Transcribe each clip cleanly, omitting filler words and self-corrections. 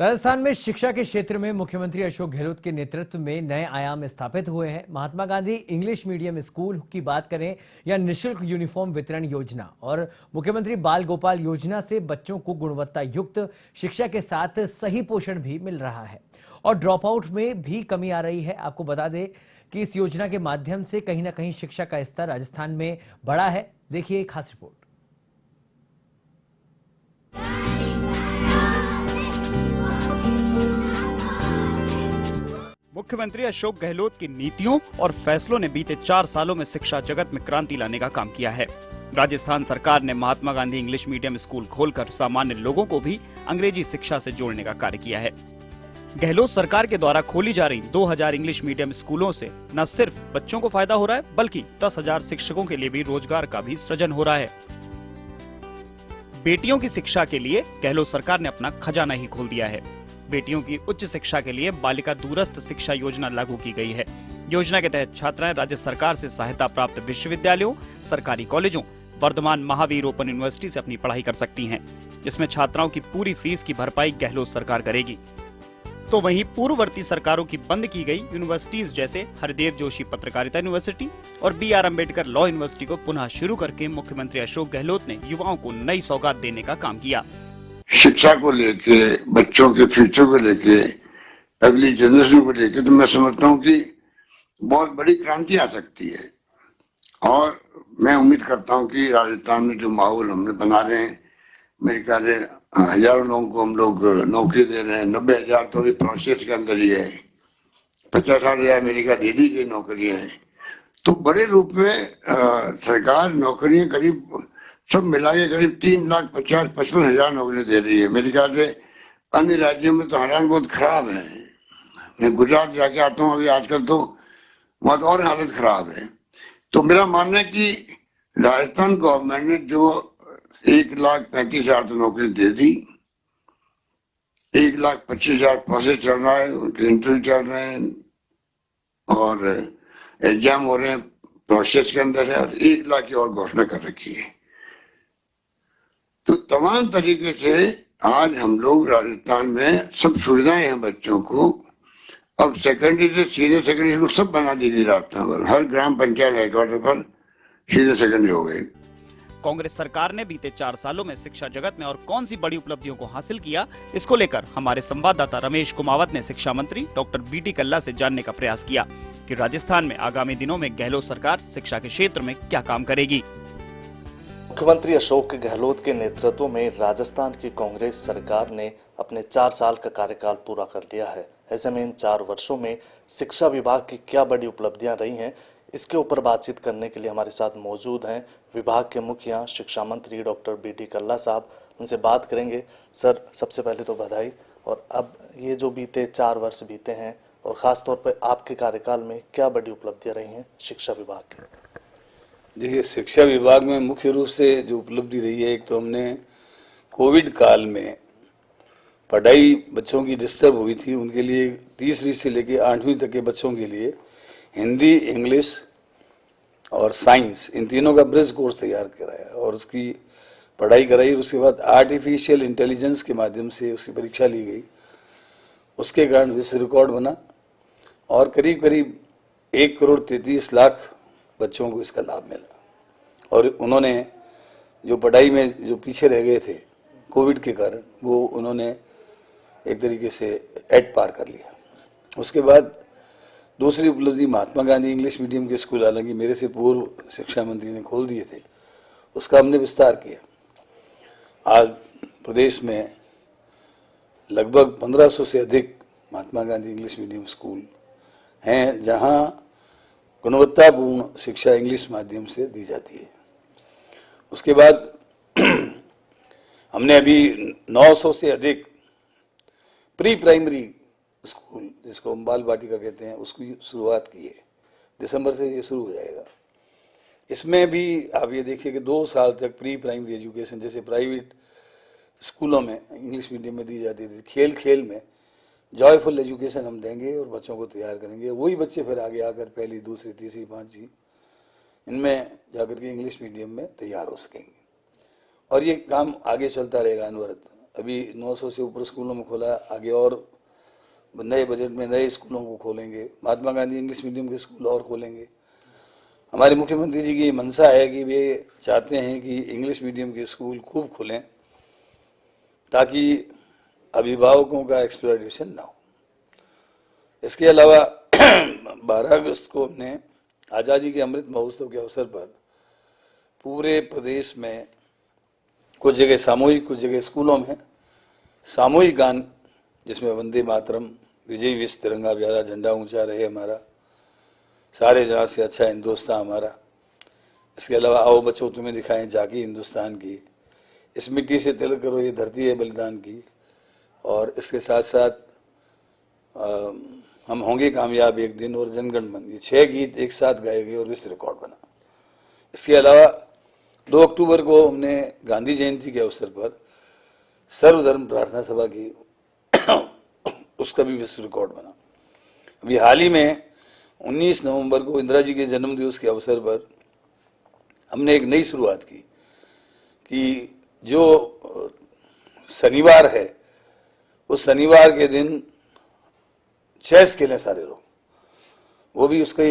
राजस्थान में शिक्षा के क्षेत्र में मुख्यमंत्री अशोक गहलोत के नेतृत्व में नए आयाम स्थापित हुए हैं। Mahatma Gandhi English medium school की बात करें या निशुल्क यूनिफॉर्म वितरण योजना और मुख्यमंत्री बाल गोपाल योजना से बच्चों को गुणवत्ता युक्त शिक्षा के साथ सही पोषण भी मिल रहा है और ड्रॉप आउट में भी कमी आ रही है। आपको बता दें कि इस योजना के माध्यम से कहीं ना कहीं शिक्षा का स्तर राजस्थान में बढ़ा है। देखिए एक खास रिपोर्ट। मुख्यमंत्री अशोक गहलोत की नीतियों और फैसलों ने बीते 4 सालों में शिक्षा जगत में क्रांति लाने का काम किया है। राजस्थान सरकार ने Mahatma Gandhi English medium school खोलकर सामान्य लोगों को भी अंग्रेजी शिक्षा से जोड़ने का कार्य किया है। गहलोत सरकार के द्वारा खोली जा रही 2000 इंग्लिश मीडियम स्कूलों से न सिर्फ बच्चों को फायदा हो रहा है, बल्कि 10,000 शिक्षकों के लिए भी रोजगार का भी सृजन हो रहा है। बेटियों की शिक्षा के लिए गहलोत सरकार ने अपना खजाना ही खोल दिया है। बेटियों की उच्च शिक्षा के लिए बालिका दूरस्थ शिक्षा योजना लागू की गई है। योजना के तहत छात्राएं राज्य सरकार से सहायता प्राप्त विश्वविद्यालयों, सरकारी कॉलेजों, वर्धमान महावीर ओपन यूनिवर्सिटी से अपनी पढ़ाई कर सकती हैं, जिसमें छात्राओं की पूरी फीस की भरपाई गहलोत सरकार करेगी। तो वहीं पूर्ववर्ती सरकारों की बंद की गई यूनिवर्सिटीज जैसे हरिदेव जोशी पत्रकारिता यूनिवर्सिटी और BR अम्बेडकर लॉ यूनिवर्सिटी को पुनः शुरू करके मुख्यमंत्री अशोक गहलोत ने युवाओं को नई सौगात देने का काम किया। शिक्षा को लेके, बच्चों के फ्यूचर को लेके, अगली जनरेशन को लेके तो मैं समझता हूँ कि बहुत बड़ी क्रांति आ सकती है और मैं उम्मीद करता हूँ कि राजस्थान में जो माहौल हमने बना रहे हैं, मेरे ख्याल से हजारों लोगों को हम लोग नौकरी दे रहे हैं। 90,000 तो अभी प्रोसेस के अंदर ही है। 50-60 हजार मेरी का दीदी की नौकरियां हैं। तो बड़े रूप में सरकार नौकरियां करीब सब मिला के करीब 3,50,55,000 नौकरी दे रही है। मेरे ख्याल से अन्य राज्यों में तो हालात बहुत खराब है। मैं गुजरात जाके आता हूँ अभी, आजकल तो वहां तो और हालत खराब है। तो मेरा मानना है कि राजस्थान गवर्नमेंट ने जो 1,35,000 तो नौकरी दे दी, 1,25,000 प्रोसेस चल रहा है, उनके इंटरव्यू चल रहे हैं और एग्जाम हो रहे हैं, प्रोसेस के अंदर है और 1 लाख की और घोषणा कर रखी है। तो तमाम तरीके से आज हम लोग राजस्थान में सब सुविधाएं हैं बच्चों को। अब सेकेंडरी से सीधे सेकेंडरी स्कूल सब बना दी गई राजस्थान पर, हर ग्राम पंचायत हेडक्वार्टर पर सीधे सेकेंडरी हो गए। कांग्रेस सरकार ने बीते 4 सालों में शिक्षा जगत में और कौन सी बड़ी उपलब्धियों को हासिल किया, इसको लेकर हमारे संवाददाता रमेश कुमावत ने शिक्षा मंत्री डॉक्टर BT कल्ला से जानने का प्रयास किया कि राजस्थान में आगामी दिनों में गहलोत सरकार शिक्षा के क्षेत्र में क्या काम करेगी। मुख्यमंत्री अशोक गहलोत के नेतृत्व में राजस्थान की कांग्रेस सरकार ने अपने 4 साल का कार्यकाल पूरा कर लिया है। ऐसे में इन 4 वर्षों में शिक्षा विभाग की क्या बड़ी उपलब्धियां रही हैं, इसके ऊपर बातचीत करने के लिए हमारे साथ मौजूद हैं विभाग के मुखिया शिक्षा मंत्री डॉक्टर BT कल्ला साहब। उनसे बात करेंगे। सर, सबसे पहले तो बधाई। और अब ये जो बीते 4 वर्ष बीते हैं और ख़ास तौर पर आपके कार्यकाल में क्या बड़ी उपलब्धियां रही हैं शिक्षा विभाग की? देखिए, शिक्षा विभाग में मुख्य रूप से जो उपलब्धि रही है, एक तो हमने कोविड काल में पढ़ाई बच्चों की डिस्टर्ब हुई थी, उनके लिए तीसरी से लेकर 8वीं तक के बच्चों के लिए हिंदी, इंग्लिश और साइंस, इन तीनों का ब्रिज कोर्स तैयार कराया और उसकी पढ़ाई कराई। उसके बाद आर्टिफिशियल इंटेलिजेंस के माध्यम से उसकी परीक्षा ली गई। उसके कारण विश्व रिकॉर्ड बना और करीब करीब 1,33,00,000 बच्चों को इसका लाभ मिला। और उन्होंने जो पढ़ाई में जो पीछे रह गए थे कोविड के कारण, वो उन्होंने एक तरीके से एट पार कर लिया। उसके बाद दूसरी उपलब्धि महात्मा गांधी इंग्लिश मीडियम के स्कूल, हालांकि मेरे से पूर्व शिक्षा मंत्री ने खोल दिए थे, उसका हमने विस्तार किया। आज प्रदेश में लगभग 1500 से अधिक Mahatma Gandhi English medium school हैं, जहां गुणवत्तापूर्ण शिक्षा इंग्लिश माध्यम से दी जाती है। उसके बाद हमने अभी 900 से अधिक प्री प्राइमरी स्कूल, जिसको हम बाल वाटिका कहते हैं, उसकी शुरुआत की है। दिसंबर से ये शुरू हो जाएगा। इसमें भी आप ये देखिए कि 2 साल तक प्री प्राइमरी एजुकेशन जैसे प्राइवेट स्कूलों में इंग्लिश मीडियम में दी जाती थी, खेल खेल में जॉयफुल एजुकेशन हम देंगे और बच्चों को तैयार करेंगे। वही बच्चे फिर आगे आकर पहली, दूसरी, तीसरी, 5वीं इनमें जाकर के इंग्लिश मीडियम में तैयार हो सकेंगे और ये काम आगे चलता रहेगा अनवरत। अभी 900 से ऊपर स्कूलों में खोला है, आगे और नए बजट में नए स्कूलों को खोलेंगे। महात्मा गांधी इंग्लिश मीडियम के स्कूल और खोलेंगे। हमारे मुख्यमंत्री जी की मंशा है कि वे चाहते हैं कि इंग्लिश मीडियम के स्कूल खूब खुलें ताकि अभिभावकों का एक्सप्लॉयटेशन ना हो। इसके अलावा 12 अगस्त को हमने आज़ादी के अमृत महोत्सव के अवसर पर पूरे प्रदेश में कुछ जगह सामूहिक, कुछ जगह स्कूलों में सामूहिक गान, जिसमें वंदे मातरम, विजय विश्व तिरंगा प्यारा, झंडा ऊंचा रहे हमारा, सारे जहाँ से अच्छा हिंदुस्तान हमारा। इसके अलावा आओ बच्चों तुम्हें दिखाएं झांकी हिंदुस्तान की, इस मिट्टी से तिलक करो ये धरती है बलिदान की, और इसके साथ साथ हम होंगे कामयाब एक दिन और जनगण मन, ये 6 गीत एक साथ गाए गए और विश्व रिकॉर्ड बना। इसके अलावा 2 अक्टूबर को हमने गांधी जयंती के अवसर पर सर्वधर्म प्रार्थना सभा की, उसका भी विश्व रिकॉर्ड बना। अभी हाल ही में 19 नवंबर को इंदिरा जी के जन्म दिवस के अवसर पर हमने एक नई शुरुआत की कि जो शनिवार है उस शनिवार के दिन चेस खेलें सारे लोग। वो भी उसका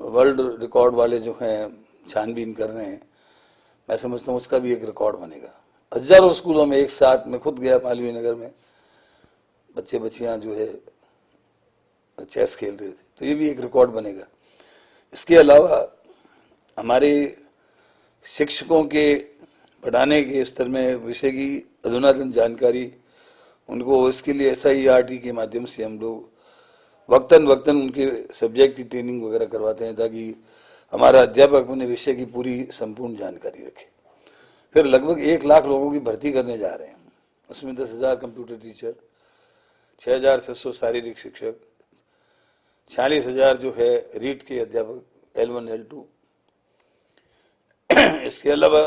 वर्ल्ड रिकॉर्ड वाले जो हैं छानबीन कर रहे हैं। मैं समझता हूँ उसका भी एक रिकॉर्ड बनेगा। हजारों स्कूलों में एक साथ, मैं खुद गया मालवीय नगर में, बच्चे बच्चियां जो है चेस खेल रहे थे, तो ये भी एक रिकॉर्ड बनेगा। इसके अलावा हमारे शिक्षकों के पढ़ाने के स्तर में विषय की अधुनातन जानकारी उनको, इसके लिए SIRT के माध्यम से हम लोग वक्तन उनके सब्जेक्ट की ट्रेनिंग वगैरह करवाते हैं ताकि हमारा अध्यापक अपने विषय की पूरी संपूर्ण जानकारी रखे। फिर लगभग 1 लाख लोगों की भर्ती करने जा रहे हैं। उसमें 10,000 कंप्यूटर टीचर, 6,700 शारीरिक शिक्षक, 46,000 जो है रीट के अध्यापक L1 L2, इसके अलावा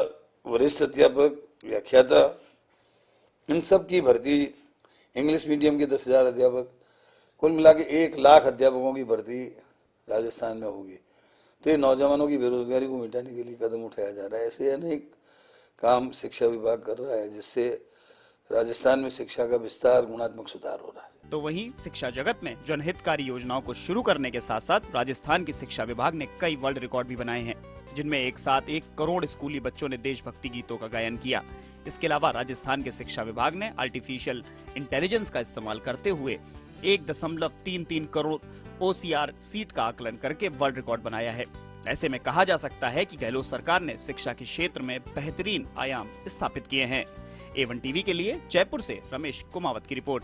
वरिष्ठ अध्यापक, व्याख्याता, इन सब की भर्ती, इंग्लिश मीडियम के 10,000 अध्यापक, कुल मिला के 1 लाख अध्यापकों की भर्ती राजस्थान में होगी। तो ये नौजवानों की बेरोजगारी को मिटाने के लिए कदम उठाया जा रहा है। ऐसे अनेक काम शिक्षा विभाग कर रहा है जिससे राजस्थान में शिक्षा का विस्तार, गुणात्मक सुधार हो रहा है। तो वहीं शिक्षा जगत में जनहितकारी योजनाओं को शुरू करने के साथ साथ राजस्थान की शिक्षा विभाग ने कई वर्ल्ड रिकॉर्ड भी बनाए हैं, जिनमें एक साथ 1 करोड़ स्कूली बच्चों ने देशभक्ति गीतों का गायन किया। इसके अलावा राजस्थान के शिक्षा विभाग ने आर्टिफिशियल इंटेलिजेंस का इस्तेमाल करते हुए 1.33 करोड़ OCR सीट का आकलन करके वर्ल्ड रिकॉर्ड बनाया है। ऐसे में कहा जा सकता है कि गहलोत सरकार ने शिक्षा के क्षेत्र में बेहतरीन आयाम स्थापित किए हैं। A1 टीवी के लिए जयपुर से रमेश कुमावत की रिपोर्ट।